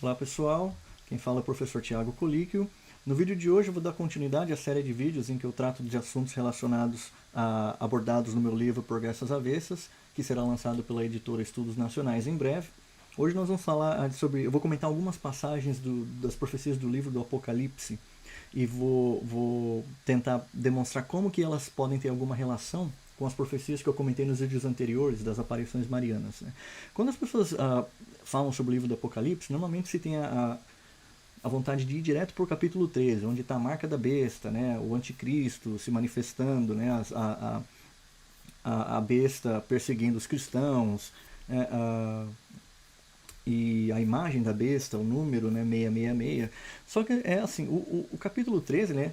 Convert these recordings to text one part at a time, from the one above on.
Olá pessoal, quem fala é o professor Tiago Colíquio. No vídeo de hoje eu vou dar continuidade à série de vídeos em que eu trato de assuntos relacionados abordados no meu livro Progresso às Avessas, que será lançado pela editora Estudos Nacionais em breve. Hoje nós vamos falar sobre, eu vou comentar algumas passagens das profecias do livro do Apocalipse e vou tentar demonstrar como que elas podem ter alguma relação com as profecias que eu comentei nos vídeos anteriores das aparições marianas, né? Quando as pessoas falam sobre o livro do Apocalipse, normalmente se tem a vontade de ir direto para o capítulo 13, onde está a marca da besta, né? O anticristo se manifestando, né? A besta perseguindo os cristãos, né? E a imagem da besta, o número, né? 666. Só que é assim, o capítulo 13, né?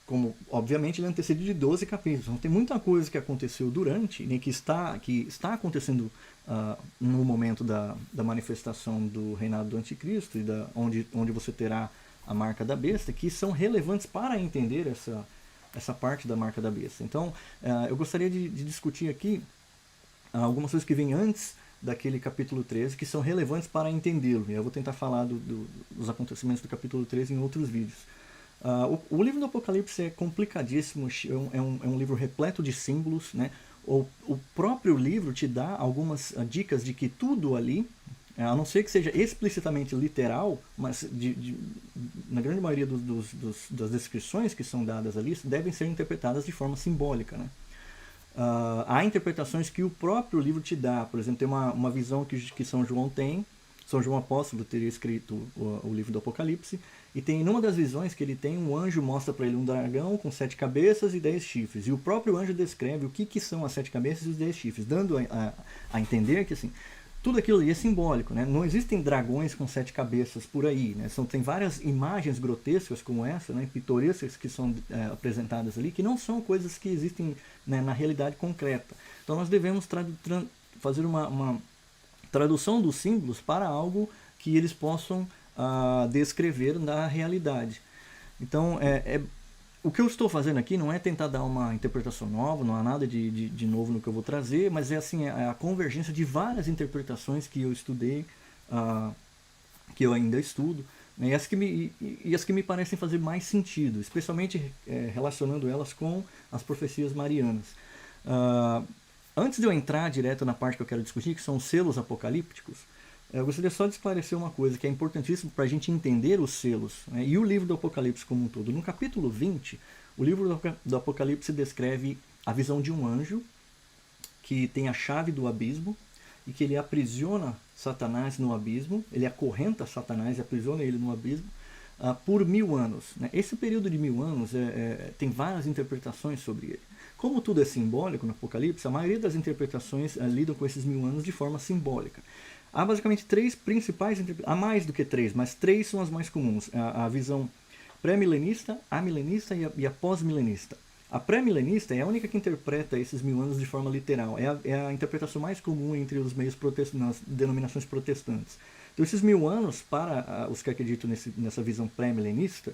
Como, obviamente, ele é antecedido de 12 capítulos. Então tem muita coisa que aconteceu durante, né, que está acontecendo no momento da manifestação do reinado do anticristo, e onde você terá a marca da besta, que são relevantes para entender essa parte da marca da besta. Então, eu gostaria de discutir aqui algumas coisas que vêm antes daquele capítulo 13, que são relevantes para entendê-lo. Eu vou tentar falar dos acontecimentos do capítulo 13 em outros vídeos. O livro do Apocalipse é complicadíssimo, é um livro repleto de símbolos, né? O próprio livro te dá algumas dicas de que tudo ali, a não ser que seja explicitamente literal, mas na grande maioria das descrições que são dadas ali, devem ser interpretadas de forma simbólica, né? Há interpretações que o próprio livro te dá. Por exemplo, tem uma visão que São João tem. São João Apóstolo teria escrito o livro do Apocalipse, e tem numa das visões que ele tem, um anjo mostra para ele um dragão com 7 cabeças e 10 chifres, e o próprio anjo descreve o que são as 7 cabeças e os 10 chifres, dando a entender que assim, tudo aquilo ali é simbólico, né? Não existem dragões com 7 cabeças por aí, né? Tem várias imagens grotescas como essa, né? Pitorescas, que são apresentadas ali, que não são coisas que existem, né, na realidade concreta. Então nós devemos fazer uma tradução dos símbolos para algo que eles possam descrever na realidade. Então, o que eu estou fazendo aqui não é tentar dar uma interpretação nova, não há nada de novo no que eu vou trazer, mas é assim, a convergência de várias interpretações que eu estudei, que eu ainda estudo, né, e as que me parecem fazer mais sentido, especialmente relacionando elas com as profecias marianas. Antes de eu entrar direto na parte que eu quero discutir, que são os selos apocalípticos, eu gostaria só de esclarecer uma coisa que é importantíssimo para a gente entender os selos, né, e o livro do Apocalipse como um todo. No capítulo 20, o livro do Apocalipse descreve a visão de um anjo que tem a chave do abismo e que ele aprisiona Satanás no abismo, ele acorrenta Satanás e aprisiona ele no abismo por 1000 anos. Né? Esse período de 1000 anos tem várias interpretações sobre ele. Como tudo é simbólico no Apocalipse, a maioria das interpretações lidam com esses 1000 anos de forma simbólica. Há basicamente 3 principais interpretações, há mais do que 3, mas 3 são as mais comuns. A visão pré-milenista, amilenista e a pós-milenista. A pré-milenista é a única que interpreta esses 1000 anos de forma literal. É a interpretação mais comum entre os meios nas denominações protestantes. Então esses 1000 anos, para os que acreditam nessa visão pré-milenista,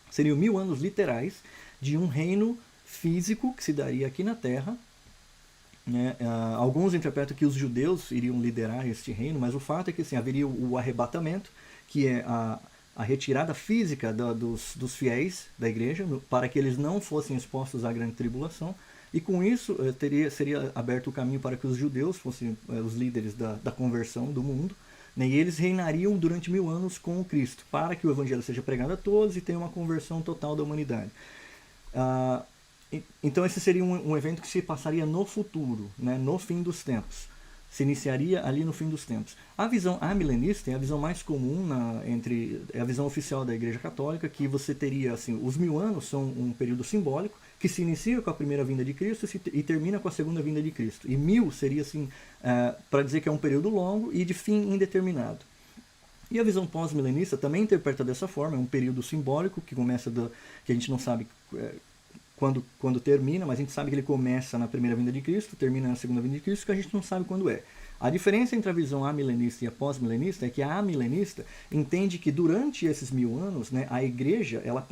seriam 1000 anos literais de um reino físico que se daria aqui na Terra, né? Alguns interpretam que os judeus iriam liderar este reino, mas o fato é que assim, haveria o arrebatamento, que é a retirada física dos fiéis da igreja, para que eles não fossem expostos à grande tribulação, e com isso seria aberto o caminho para que os judeus fossem os líderes da conversão do mundo, né? E eles reinariam durante 1000 anos com o Cristo, para que o evangelho seja pregado a todos e tenha uma conversão total da humanidade. Então esse seria um evento que se passaria no futuro, né, no fim dos tempos. Se iniciaria ali no fim dos tempos. A visão amilenista é a visão mais comum, é a visão oficial da Igreja Católica, que você teria, assim, os 1000 anos são um período simbólico, que se inicia com a primeira vinda de Cristo e termina com a segunda vinda de Cristo. E 1000 seria, assim, para dizer que é um período longo e de fim indeterminado. E a visão pós-milenista também interpreta dessa forma, é um período simbólico que começa que a gente não sabe quando termina, mas a gente sabe que ele começa na primeira vinda de Cristo, termina na segunda vinda de Cristo, que a gente não sabe quando é. A diferença entre a visão amilenista e a pós-milenista é que a amilenista entende que durante esses 1000 anos, né, a igreja ela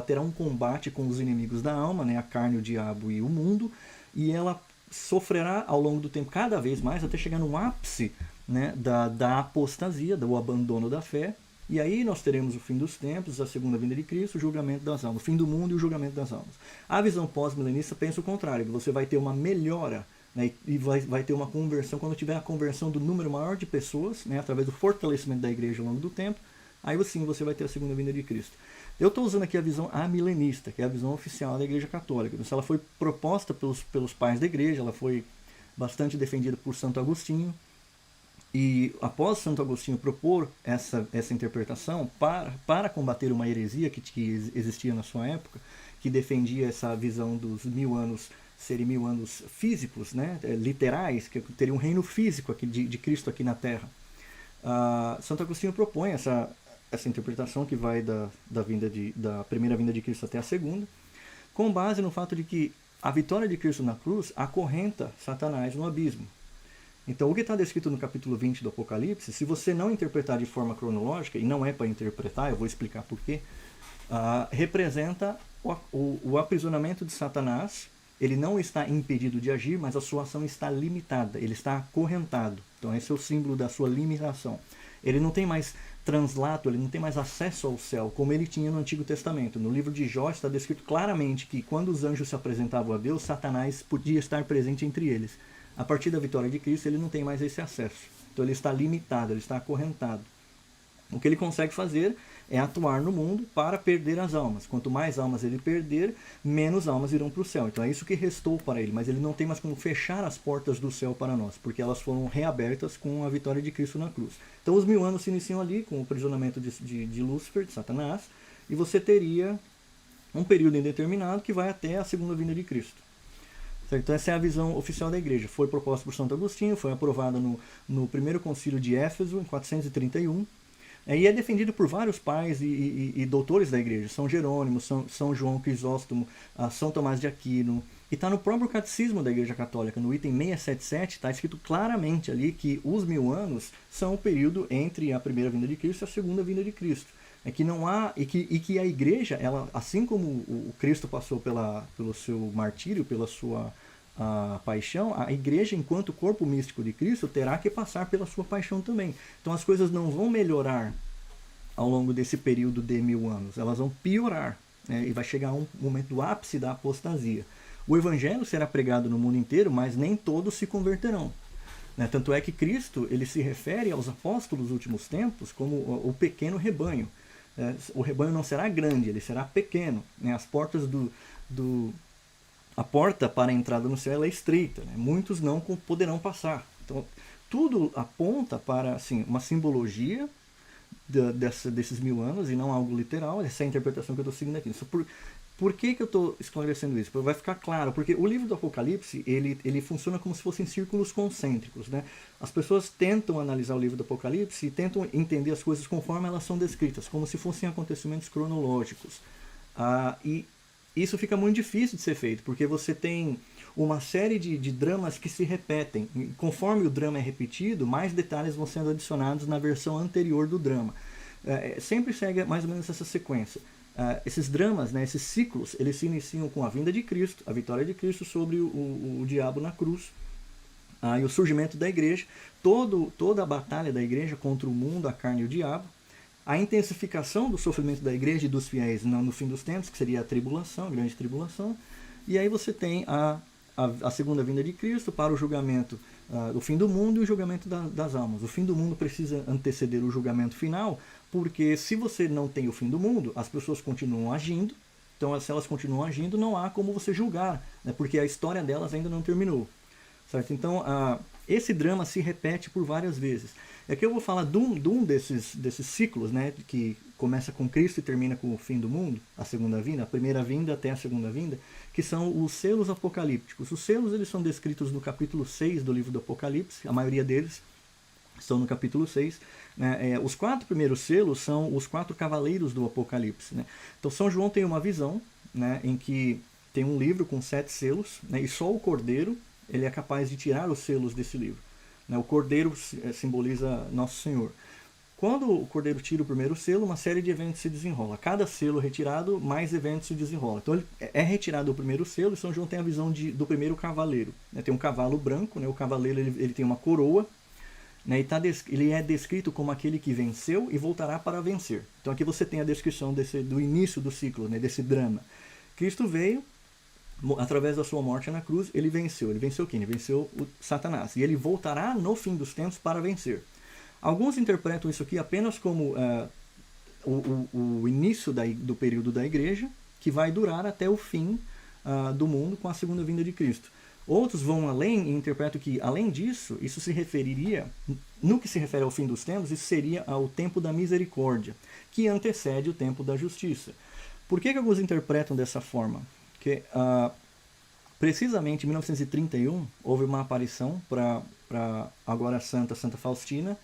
terá um combate com os inimigos da alma, né, a carne, o diabo e o mundo, e ela sofrerá ao longo do tempo cada vez mais até chegar no ápice né, da apostasia, do abandono da fé. E aí nós teremos o fim dos tempos, a segunda vinda de Cristo, o julgamento das almas, o fim do mundo e o julgamento das almas. A visão pós-milenista pensa o contrário, que você vai ter uma melhora, né, e vai ter uma conversão, quando tiver a conversão do número maior de pessoas, né, através do fortalecimento da igreja ao longo do tempo, aí sim você vai ter a segunda vinda de Cristo. Eu estou usando aqui a visão amilenista, que é a visão oficial da Igreja Católica. Ela foi proposta pelos pais da igreja, ela foi bastante defendida por Santo Agostinho, e após Santo Agostinho propor essa interpretação para combater uma heresia que existia na sua época, que defendia essa visão dos 1000 anos serem 1000 anos físicos, né, literais, que teria um reino físico aqui de Cristo aqui na Terra. Santo Agostinho propõe essa interpretação que vai da primeira vinda de Cristo até a segunda, com base no fato de que a vitória de Cristo na cruz acorrenta Satanás no abismo. Então, o que está descrito no capítulo 20 do Apocalipse, se você não interpretar de forma cronológica, e não é para interpretar, eu vou explicar porquê, representa o aprisionamento de Satanás. Ele não está impedido de agir, mas a sua ação está limitada, ele está acorrentado. Então, esse é o símbolo da sua limitação. Ele não tem mais translato, ele não tem mais acesso ao céu, como ele tinha no Antigo Testamento. No livro de Jó está descrito claramente que quando os anjos se apresentavam a Deus, Satanás podia estar presente entre eles. A partir da vitória de Cristo, ele não tem mais esse acesso. Então ele está limitado, ele está acorrentado. O que ele consegue fazer é atuar no mundo para perder as almas. Quanto mais almas ele perder, menos almas irão para o céu. Então é isso que restou para ele, mas ele não tem mais como fechar as portas do céu para nós, porque elas foram reabertas com a vitória de Cristo na cruz. Então os 1000 anos se iniciam ali com o aprisionamento de Lúcifer, de Satanás, e você teria um período indeterminado que vai até a segunda vinda de Cristo. Certo? Então essa é a visão oficial da igreja. Foi proposta por Santo Agostinho, foi aprovada no primeiro concílio de Éfeso, em 431, e é defendido por vários pais e doutores da igreja. São Jerônimo, São João Crisóstomo, São Tomás de Aquino. E está no próprio catecismo da Igreja Católica, no item 677, está escrito claramente ali que os 1000 anos são o período entre a primeira vinda de Cristo e a segunda vinda de Cristo. É que não há, e que a igreja, ela, assim como o Cristo passou pelo seu martírio, pela sua paixão, a igreja, enquanto corpo místico de Cristo, terá que passar pela sua paixão também. Então as coisas não vão melhorar ao longo desse período de 1000 anos, elas vão piorar, né? E vai chegar um momento do ápice da apostasia. O evangelho será pregado no mundo inteiro, mas nem todos se converterão. Né? Tanto é que Cristo ele se refere aos apóstolos dos últimos tempos como o pequeno rebanho. O rebanho não será grande, ele será pequeno. Né? As portas a porta para a entrada no céu é estreita, né? Muitos não poderão passar. Então, tudo aponta para assim, uma simbologia desses 1000 anos e não algo literal. Essa é a interpretação que eu estou seguindo aqui. Por que eu estou esclarecendo isso? Vai ficar claro, porque o livro do Apocalipse ele funciona como se fossem círculos concêntricos. Né? As pessoas tentam analisar o livro do Apocalipse e tentam entender as coisas conforme elas são descritas, como se fossem acontecimentos cronológicos. E isso fica muito difícil de ser feito, porque você tem uma série de dramas que se repetem. E conforme o drama é repetido, mais detalhes vão sendo adicionados na versão anterior do drama. Sempre segue mais ou menos essa sequência. Esses dramas, né, esses ciclos, eles se iniciam com a vinda de Cristo, a vitória de Cristo sobre o diabo na cruz, e o surgimento da igreja, toda a batalha da igreja contra o mundo, a carne e o diabo, a intensificação do sofrimento da igreja e dos fiéis no fim dos tempos, que seria a tribulação, a grande tribulação, e aí você tem a segunda vinda de Cristo para o julgamento, o fim do mundo e o julgamento das almas. O fim do mundo precisa anteceder o julgamento final, porque se você não tem o fim do mundo, as pessoas continuam agindo, então se elas continuam agindo, não há como você julgar, né, porque a história delas ainda não terminou. Certo? Então, esse drama se repete por várias vezes. Aqui eu vou falar de um desses ciclos, né, que começa com Cristo e termina com o fim do mundo, a segunda vinda, a primeira vinda até a segunda vinda, que são os selos apocalípticos. Os selos eles são descritos no capítulo 6 do livro do Apocalipse, a maioria deles estão no capítulo 6. Né? Os 4 primeiros selos são os 4 cavaleiros do Apocalipse. Né? Então São João tem uma visão, né, em que tem um livro com 7 selos, né, e só o Cordeiro ele é capaz de tirar os selos desse livro. Né? O Cordeiro simboliza Nosso Senhor. Quando o Cordeiro tira o primeiro selo, uma série de eventos se desenrola. Cada selo retirado, mais eventos se desenrolam. Então é retirado o primeiro selo e São João tem a visão do primeiro cavaleiro. Né? Tem um cavalo branco, né? O cavaleiro ele tem uma coroa, né, e ele é descrito como aquele que venceu e voltará para vencer. Então aqui você tem a descrição do início do ciclo, né, desse drama. Cristo veio, através da sua morte na cruz, ele venceu. Ele venceu quem? Ele venceu o Satanás. E ele voltará no fim dos tempos para vencer. Alguns interpretam isso aqui apenas como o início do período da igreja, que vai durar até o fim do mundo com a segunda vinda de Cristo. Outros vão além e interpretam que, além disso, isso se referiria, no que se refere ao fim dos tempos, isso seria ao tempo da misericórdia, que antecede o tempo da justiça. Por que alguns interpretam dessa forma? Porque, precisamente em 1931, houve uma aparição para agora Santa Faustina,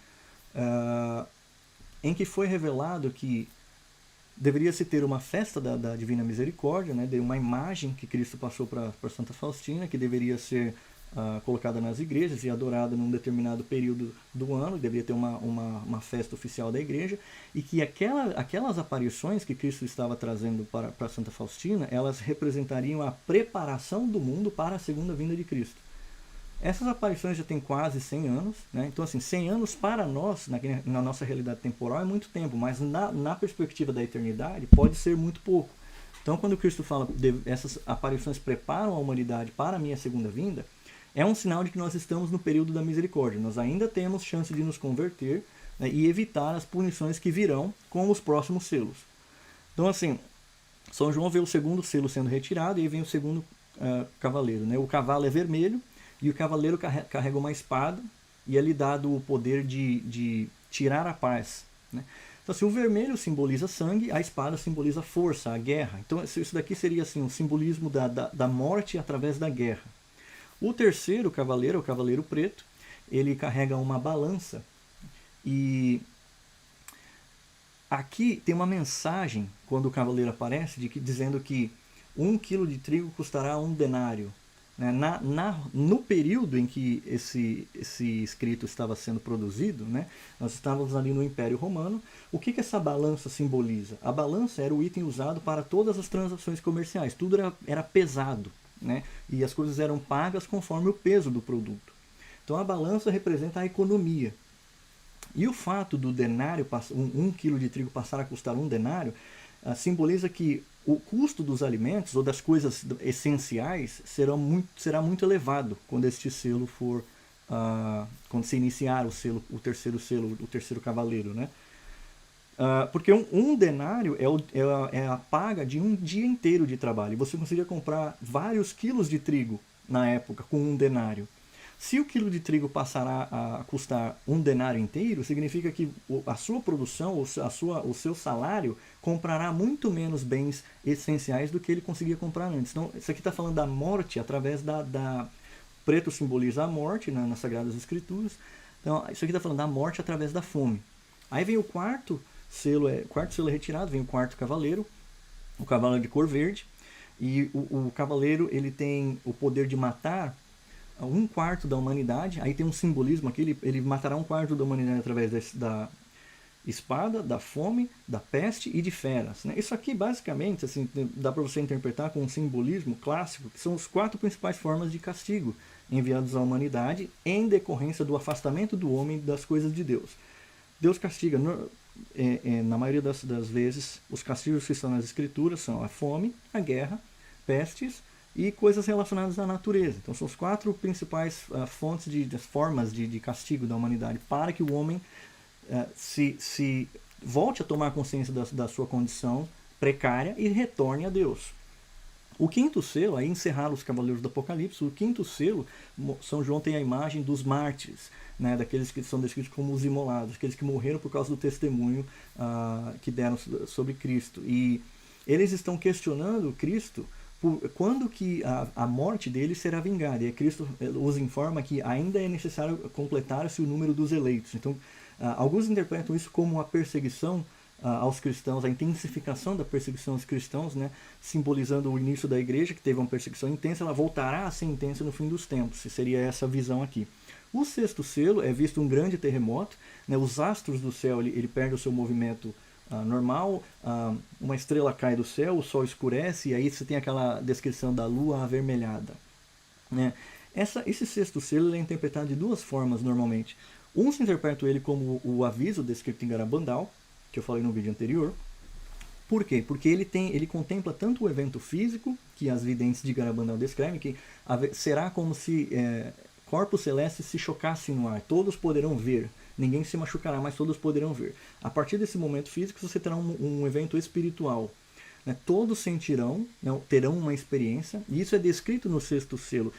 em que foi revelado que deveria se ter uma festa da Divina Misericórdia, né, de uma imagem que Cristo passou para Santa Faustina, que deveria ser colocada nas igrejas e adorada num determinado período do ano, deveria ter uma festa oficial da igreja, e que aquelas aparições que Cristo estava trazendo para Santa Faustina, elas representariam a preparação do mundo para a segunda vinda de Cristo. Essas aparições já têm quase 100 anos, né? Então, assim, 100 anos para nós, na nossa realidade temporal, é muito tempo, mas na perspectiva da eternidade, pode ser muito pouco. Então, quando Cristo fala essas aparições preparam a humanidade para a minha segunda vinda, é um sinal de que nós estamos no período da misericórdia. Nós ainda temos chance de nos converter, né, e evitar as punições que virão com os próximos selos. Então, assim, São João vê o segundo selo sendo retirado e aí vem o segundo cavaleiro, né? O cavalo é vermelho, e o cavaleiro carrega uma espada e é lhe dado o poder de tirar a paz, né? Então, assim, o vermelho simboliza sangue, a espada simboliza força, a guerra. Então, isso daqui seria assim, um simbolismo da morte através da guerra. O terceiro cavaleiro, o cavaleiro preto, ele carrega uma balança. E aqui tem uma mensagem, quando o cavaleiro aparece, dizendo que 1 quilo de trigo custará 1 denário. No período em que esse escrito estava sendo produzido, né, nós estávamos ali no Império Romano. O que essa balança simboliza? A balança era o item usado para todas as transações comerciais. Tudo era pesado, né, e as coisas eram pagas conforme o peso do produto. Então a balança representa a economia. E o fato do denário, 1 quilo de trigo passar a custar 1 denário, simboliza que o custo dos alimentos ou das coisas essenciais será muito elevado quando este selo for, quando se iniciar o terceiro cavaleiro, né? Porque um denário é a paga de um dia inteiro de trabalho. Você conseguiria comprar vários quilos de trigo na época com 1 denário. Se o quilo de trigo passará a custar 1 denário inteiro, significa que a sua produção, o seu salário, comprará muito menos bens essenciais do que ele conseguia comprar antes. Então, isso aqui está falando da morte através preto simboliza a morte, né, nas Sagradas Escrituras. Então, isso aqui está falando da morte através da fome. Aí vem o quarto selo é retirado, vem o quarto cavaleiro, o cavalo de cor verde. E o cavaleiro ele tem o poder de matar 1/4 da humanidade. Aí tem um simbolismo aqui, ele matará 1/4 da humanidade através da espada, da fome, da peste e de feras, né? Isso aqui basicamente assim, dá para você interpretar com um simbolismo clássico, que são as 4 principais formas de castigo enviados à humanidade em decorrência do afastamento do homem das coisas de Deus. Deus castiga, na maioria das vezes, os castigos que estão nas Escrituras são a fome, a guerra, pestes e coisas relacionadas à natureza. Então são as 4 principais formas de castigo da humanidade, para que o homem se volte a tomar consciência da sua condição precária e retorne a Deus. O quinto selo, aí encerraram os Cavaleiros do Apocalipse. O quinto selo, São João tem a imagem dos mártires, né, daqueles que são descritos como os imolados, aqueles que morreram por causa do testemunho que deram sobre Cristo. E eles estão questionando Cristo quando que a morte deles será vingada. E Cristo os informa que ainda é necessário completar-se o número dos eleitos. Então, alguns interpretam isso como a perseguição aos cristãos, a intensificação da perseguição aos cristãos, né, simbolizando o início da igreja, que teve uma perseguição intensa. Ela voltará a ser intensa no fim dos tempos, e seria essa visão aqui. O sexto selo é visto um grande terremoto, né, os astros do céu ele perde o seu movimento normal, uma estrela cai do céu, o sol escurece, e aí você tem aquela descrição da lua avermelhada, né? Esse sexto selo é interpretado de 2 formas normalmente. Uns interpretam ele como o aviso descrito em Garabandal, que eu falei no vídeo anterior. Por quê? Porque ele contempla tanto o evento físico, que as videntes de Garabandal descrevem, que será como se corpos celestes se chocassem no ar, todos poderão ver, ninguém se machucará, mas todos poderão ver. A partir desse momento físico, você terá um evento espiritual. Né? Todos sentirão, né, terão uma experiência, e isso é descrito no sexto selo.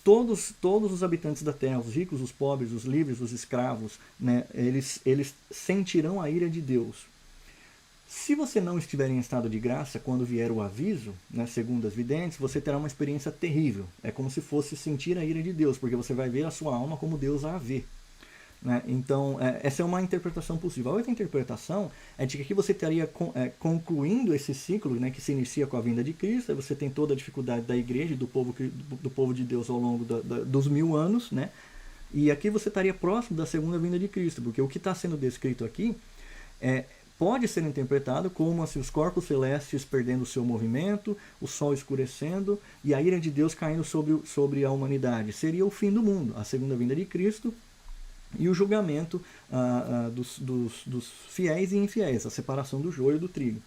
Todos os habitantes da Terra, os ricos, os pobres, os livres, os escravos, né, eles sentirão a ira de Deus. Se você não estiver em estado de graça, quando vier o aviso, né, segundo as videntes, você terá uma experiência terrível. É como se fosse sentir a ira de Deus, porque você vai ver a sua alma como Deus a vê. Né? Então, essa é uma interpretação possível. A outra interpretação é de que aqui você estaria concluindo esse ciclo, né, que se inicia com a vinda de Cristo. Aí você tem toda a dificuldade da igreja, do povo de Deus ao longo dos 1000 anos. Né? E aqui você estaria próximo da segunda vinda de Cristo, porque o que está sendo descrito aqui pode ser interpretado como assim, os corpos celestes perdendo o seu movimento, o sol escurecendo e a ira de Deus caindo sobre a humanidade. Seria o fim do mundo, a segunda vinda de Cristo e o julgamento dos fiéis e infiéis, a separação do joio e do trigo.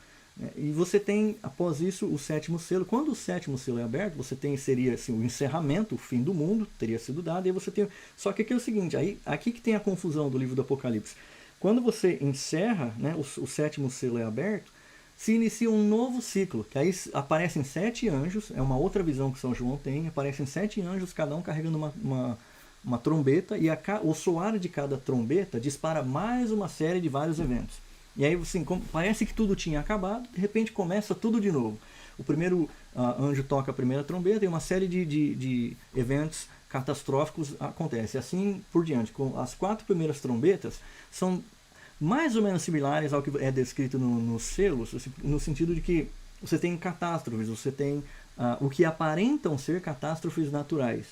E você tem, após isso, o sétimo selo. Quando o sétimo selo é aberto, você tem, seria assim, o encerramento, o fim do mundo, teria sido dado, e aí você tem. Só que aqui é o seguinte, aqui que tem a confusão do livro do Apocalipse. Quando você encerra, né, o sétimo selo é aberto, se inicia um novo ciclo, que aí aparecem 7 anjos, é uma outra visão que São João tem, aparecem 7 anjos, cada um carregando uma trombeta, e o soar de cada trombeta dispara mais uma série de vários eventos. E aí assim, parece que tudo tinha acabado, de repente começa tudo de novo. O primeiro anjo toca a primeira trombeta e uma série de eventos catastróficos acontecem. Assim por diante. As 4 primeiras trombetas são mais ou menos similares ao que é descrito nos selos, no sentido de que você tem catástrofes, você tem o que aparentam ser catástrofes naturais.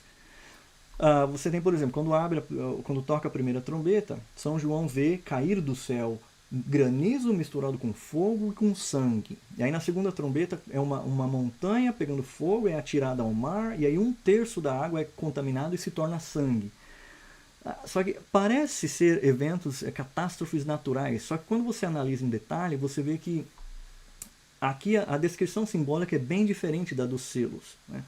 Você tem, por exemplo, quando toca a primeira trombeta, São João vê cair do céu granizo misturado com fogo e com sangue. E aí na segunda trombeta é uma montanha pegando fogo, é atirada ao mar, e aí 1/3 da água é contaminado e se torna sangue. Só que parece ser eventos, catástrofes naturais, só que quando você analisa em detalhe, você vê que aqui a descrição simbólica é bem diferente da dos selos. Né?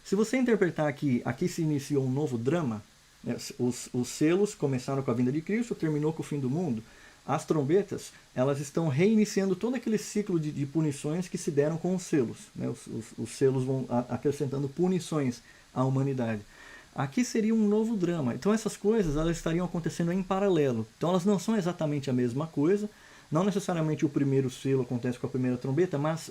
Se você interpretar que aqui se iniciou um novo drama, né, os selos começaram com a vinda de Cristo, terminou com o fim do mundo, as trombetas elas estão reiniciando todo aquele ciclo de punições que se deram com os selos. Né? Os selos vão acrescentando punições à humanidade. Aqui seria um novo drama. Então essas coisas elas estariam acontecendo em paralelo. Então elas não são exatamente a mesma coisa. Não necessariamente o primeiro selo acontece com a primeira trombeta, mas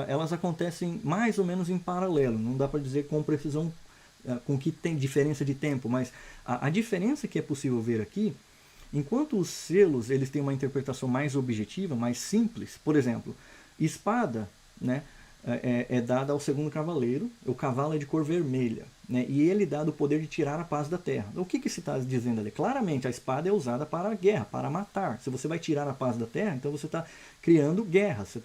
elas acontecem mais ou menos em paralelo. Não dá para dizer com precisão com que tem diferença de tempo, mas a diferença que é possível ver aqui, enquanto os selos eles têm uma interpretação mais objetiva, mais simples, por exemplo, espada, né, é dada ao segundo cavaleiro, o cavalo é de cor vermelha, né, e ele dá o poder de tirar a paz da terra. O que se está dizendo ali? Claramente, a espada é usada para a guerra, para matar. Se você vai tirar a paz da terra, então você está criando guerras,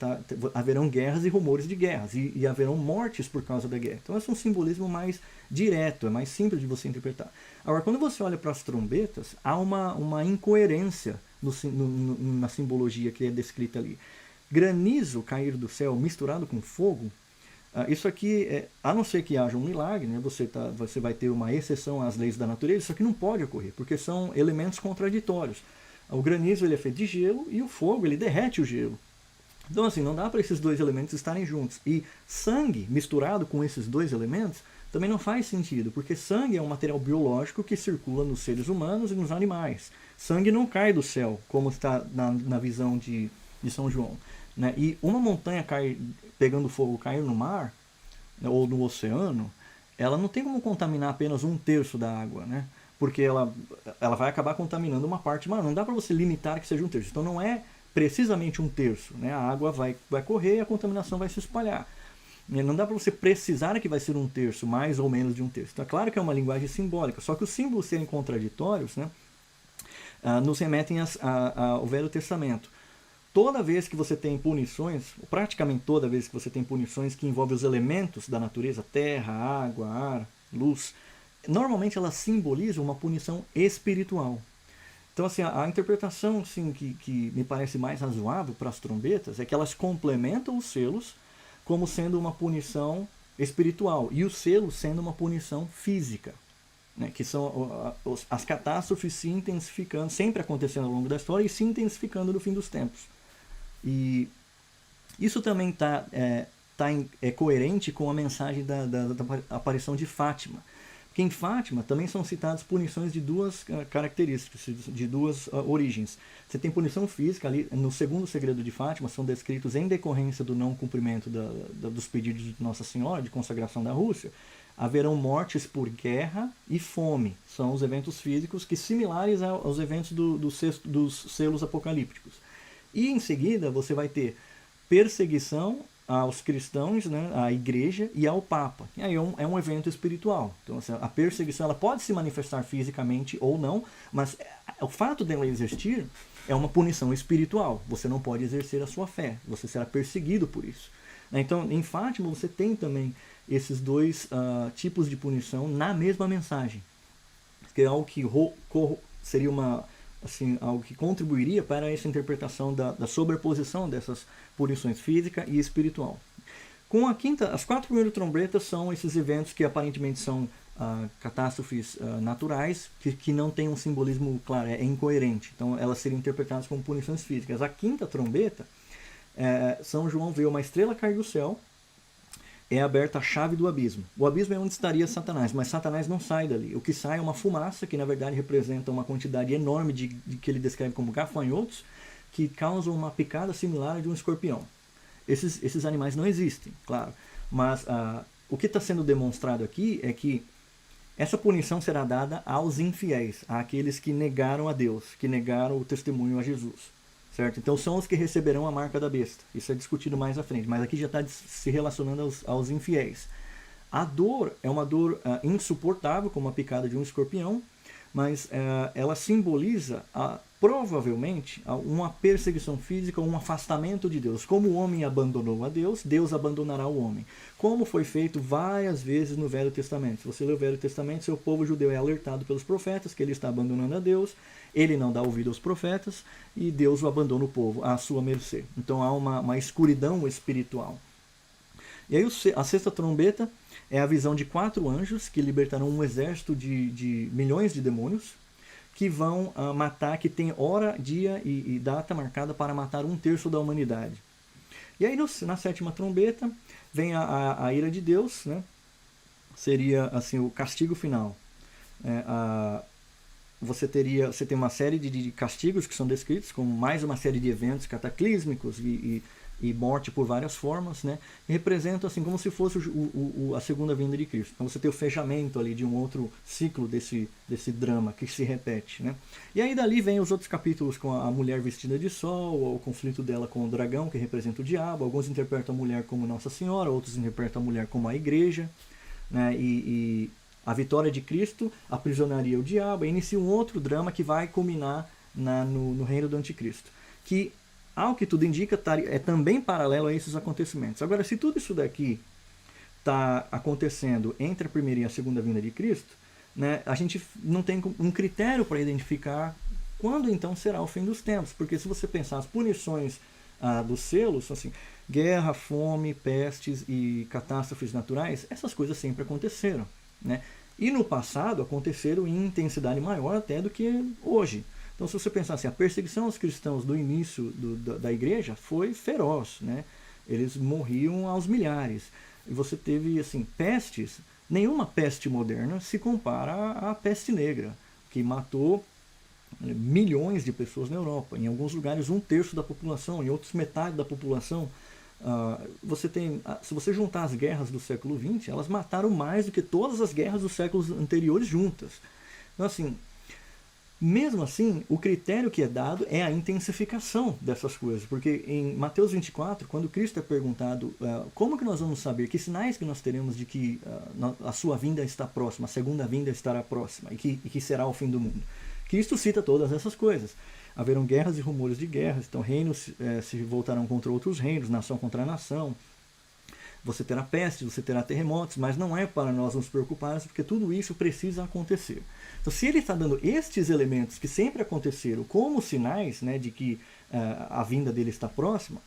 haverão guerras e rumores de guerras, e haverão mortes por causa da guerra. Então esse é um simbolismo mais direto, é mais simples de você interpretar. Agora, quando você olha para as trombetas, há uma incoerência na simbologia que é descrita ali. Granizo cair do céu misturado com fogo, isso aqui, a não ser que haja um milagre, né, você vai ter uma exceção às leis da natureza, isso aqui não pode ocorrer, porque são elementos contraditórios. O granizo ele é feito de gelo e o fogo ele derrete o gelo. Então assim, não dá para esses dois elementos estarem juntos. E sangue misturado com esses dois elementos também não faz sentido, porque sangue é um material biológico que circula nos seres humanos e nos animais. Sangue não cai do céu, como está na visão de São João. Né? E uma montanha pegando fogo cair no mar, né, ou no oceano, ela não tem como contaminar apenas 1/3 da água, né? Porque ela vai acabar contaminando uma parte maior. Não dá para você limitar que seja 1/3. Então não é precisamente 1/3. Né? A água vai correr e a contaminação vai se espalhar. Não dá para você precisar que vai ser 1/3, mais ou menos de 1/3. Então é claro que é uma linguagem simbólica, só que os símbolos serem contraditórios, né, nos remetem ao Velho Testamento. Toda vez que você tem punições, praticamente toda vez que você tem punições que envolvem os elementos da natureza, terra, água, ar, luz, normalmente elas simbolizam uma punição espiritual. Então, assim, a interpretação assim, que me parece mais razoável para as trombetas é que elas complementam os selos como sendo uma punição espiritual e o selo sendo uma punição física, né, que são as catástrofes se intensificando, sempre acontecendo ao longo da história e se intensificando no fim dos tempos. E isso também é coerente com a mensagem da aparição de Fátima. Porque em Fátima também são citadas punições de duas características, de duas origens. Você tem punição física ali, no segundo segredo de Fátima, são descritos em decorrência do não cumprimento dos pedidos de Nossa Senhora, de consagração da Rússia, haverão mortes por guerra e fome. São os eventos físicos que similares aos eventos dos selos apocalípticos. E em seguida você vai ter perseguição aos cristãos, né, à igreja e ao Papa. E aí é um evento espiritual. Então, assim, a perseguição ela pode se manifestar fisicamente ou não, mas o fato dela existir é uma punição espiritual. Você não pode exercer a sua fé, você será perseguido por isso. Então, em Fátima, você tem também esses dois tipos de punição na mesma mensagem, que é algo que seria algo que contribuiria para essa interpretação da sobreposição dessas punições física e espiritual. Com a quinta, as 4 primeiras trombetas são esses eventos que aparentemente são catástrofes naturais, que não têm um simbolismo claro, é incoerente. Então elas seriam interpretadas como punições físicas. A quinta trombeta, São João vê uma estrela cair do céu, é aberta a chave do abismo. O abismo é onde estaria Satanás, mas Satanás não sai dali. O que sai é uma fumaça, que na verdade representa uma quantidade enorme de que ele descreve como gafanhotos, que causam uma picada similar à de um escorpião. Esses animais não existem, claro. Mas o que está sendo demonstrado aqui é que essa punição será dada aos infiéis, àqueles que negaram a Deus, que negaram o testemunho a Jesus. Certo? Então são os que receberão a marca da besta. Isso é discutido mais à frente, mas aqui já está se relacionando aos infiéis. A dor é uma dor insuportável, como a picada de um escorpião, mas ela simboliza provavelmente uma perseguição física, um afastamento de Deus. Como o homem abandonou a Deus, Deus abandonará o homem. Como foi feito várias vezes no Velho Testamento. Se você lê o Velho Testamento, seu povo judeu é alertado pelos profetas que ele está abandonando a Deus, ele não dá ouvido aos profetas e Deus o abandona o povo à sua mercê. Então há uma escuridão espiritual. E aí a sexta trombeta é a visão de 4 anjos que libertarão um exército de milhões de demônios que vão matar, que tem hora, dia e data marcada para matar 1/3 da humanidade. E aí na sétima trombeta vem a ira de Deus, né? Seria assim o castigo final. Você tem uma série de castigos que são descritos, como mais uma série de eventos cataclísmicos e morte por várias formas, né? E representam assim como se fosse a segunda vinda de Cristo. Então você tem o fechamento ali de um outro ciclo desse drama que se repete, né? E aí dali vem os outros capítulos com a mulher vestida de sol, o conflito dela com o dragão, que representa o diabo. Alguns interpretam a mulher como Nossa Senhora, outros interpretam a mulher como a igreja, né? E a vitória de Cristo aprisionaria o diabo, e inicia um outro drama que vai culminar no reino do anticristo, que ao que tudo indica, é também paralelo a esses acontecimentos. Agora, se tudo isso daqui está acontecendo entre a primeira e a segunda vinda de Cristo, né, a gente não tem um critério para identificar quando então será o fim dos tempos. Porque se você pensar as punições dos selos, assim, guerra, fome, pestes e catástrofes naturais, essas coisas sempre aconteceram. Né? E no passado aconteceram em intensidade maior até do que hoje. Então, se você pensar assim, a perseguição aos cristãos do início da igreja foi feroz, né? Eles morriam aos milhares. E você teve assim, pestes, nenhuma peste moderna se compara à peste negra, que matou milhões de pessoas na Europa. Em alguns lugares, 1/3 da população, em outros, metade da população. Se você juntar as guerras do século XX, elas mataram mais do que todas as guerras dos séculos anteriores juntas. Então, assim, mesmo assim, o critério que é dado é a intensificação dessas coisas. Porque em Mateus 24, quando Cristo é perguntado como que nós vamos saber, que sinais que nós teremos de que a sua vinda está próxima, a segunda vinda estará próxima e que será o fim do mundo. Cristo cita todas essas coisas. Haverão guerras e rumores de guerras, então reinos se voltarão contra outros reinos, nação contra nação. você terá peste, você terá terremotos, mas não é para nós nos preocuparmos, porque tudo isso precisa acontecer. Então, se ele está dando estes elementos que sempre aconteceram como sinais, né, de que a vinda dele está próxima,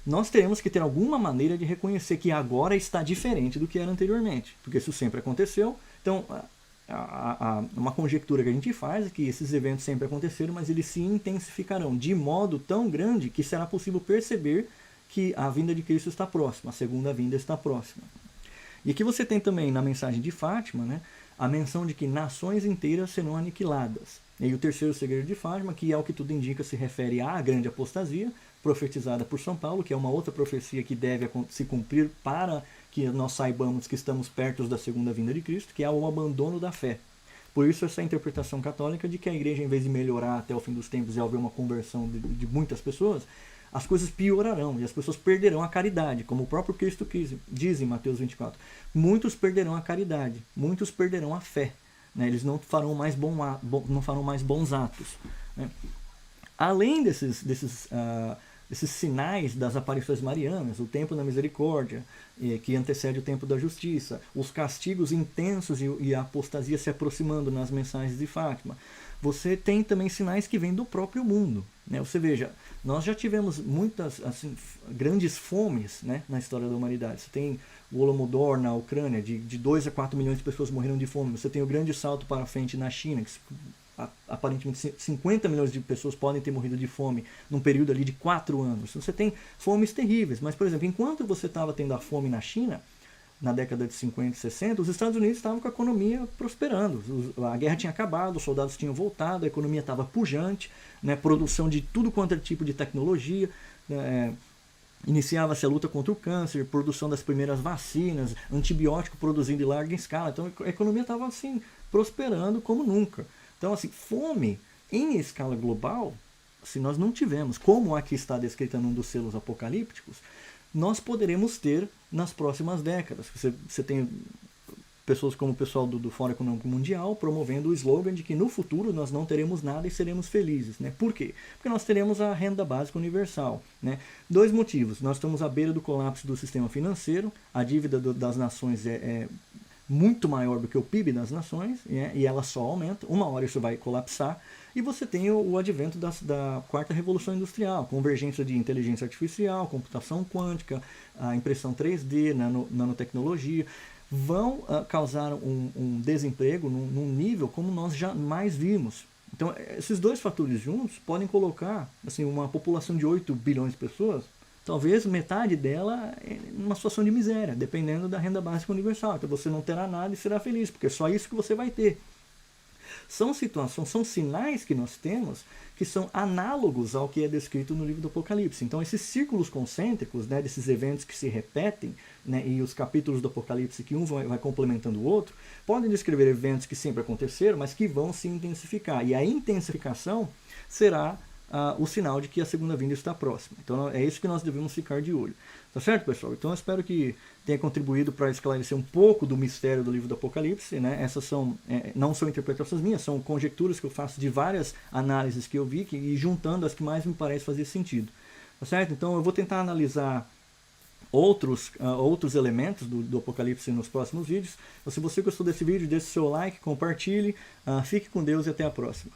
nós teremos que ter alguma maneira de reconhecer que agora está diferente do que era anteriormente, porque isso sempre aconteceu. Então, uma conjectura que a gente faz é que esses eventos sempre aconteceram, mas eles se intensificarão de modo tão grande que será possível perceber que a vinda de Cristo está próxima, a segunda vinda está próxima. E aqui você tem também na mensagem de Fátima, né, a menção de que nações inteiras serão aniquiladas. E o terceiro segredo de Fátima, que é o que tudo indica, se refere à grande apostasia, profetizada por São Paulo, que é uma outra profecia que deve se cumprir para que nós saibamos que estamos perto da segunda vinda de Cristo, que é o abandono da fé. Por isso essa interpretação católica de que a igreja, em vez de melhorar até o fim dos tempos e haver uma conversão de muitas pessoas, as coisas piorarão e as pessoas perderão a caridade, como o próprio Cristo diz em Mateus 24. Muitos perderão a caridade, muitos perderão a fé, né? Eles não farão mais bons atos, né? Além desses sinais das aparições marianas, o tempo da misericórdia, que antecede o tempo da justiça, os castigos intensos e a apostasia se aproximando nas mensagens de Fátima, você tem também sinais que vêm do próprio mundo, né? Você veja, nós já tivemos muitas grandes fomes, né, na história da humanidade. Você tem o Holodomor na Ucrânia, de 2 a 4 milhões de pessoas morreram de fome. Você tem o grande salto para frente na China, que aparentemente 50 milhões de pessoas podem ter morrido de fome num período ali de 4 anos. Você tem fomes terríveis, mas, por exemplo, enquanto você estava tendo a fome na China, na década de 50 e 60, os Estados Unidos estavam com a economia prosperando. A guerra tinha acabado, os soldados tinham voltado, a economia estava pujante, né, produção de tudo quanto é tipo de tecnologia, iniciava-se a luta contra o câncer, produção das primeiras vacinas, antibiótico produzido em larga escala. Então a economia estava assim, prosperando como nunca. Então, assim, fome em escala global, se nós não tivermos, como aqui está descrita num dos selos apocalípticos, nós poderemos ter nas próximas décadas. Você tem pessoas como o pessoal do Fórum Econômico Mundial promovendo o slogan de que no futuro nós não teremos nada e seremos felizes, né? Por quê? Porque nós teremos a renda básica universal, né? 2 motivos. Nós estamos à beira do colapso do sistema financeiro, a dívida das nações é muito maior do que o PIB das nações, né? E ela só aumenta. Uma hora isso vai colapsar. E você tem o advento da quarta revolução industrial, convergência de inteligência artificial, computação quântica, a impressão 3D, nanotecnologia, vão causar um desemprego num nível como nós jamais vimos. Então, esses 2 fatores juntos podem colocar assim, uma população de 8 bilhões de pessoas, talvez metade dela numa situação de miséria, dependendo da renda básica universal. Então você não terá nada e será feliz, porque é só isso que você vai ter. São situações, são sinais que nós temos que são análogos ao que é descrito no livro do Apocalipse. Então esses círculos concêntricos, né, desses eventos que se repetem, né, e os capítulos do Apocalipse que um vai complementando o outro, podem descrever eventos que sempre aconteceram, mas que vão se intensificar. E a intensificação será o sinal de que a segunda vinda está próxima. Então é isso que nós devemos ficar de olho. Tá certo, pessoal? Então eu espero que tenha contribuído para esclarecer um pouco do mistério do livro do Apocalipse, né? Essas não são interpretações minhas, são conjecturas que eu faço de várias análises que eu vi e juntando as que mais me parecem fazer sentido. Tá certo? Então eu vou tentar analisar outros elementos do Apocalipse nos próximos vídeos. Então, se você gostou desse vídeo, deixe seu like, compartilhe, fique com Deus e até a próxima.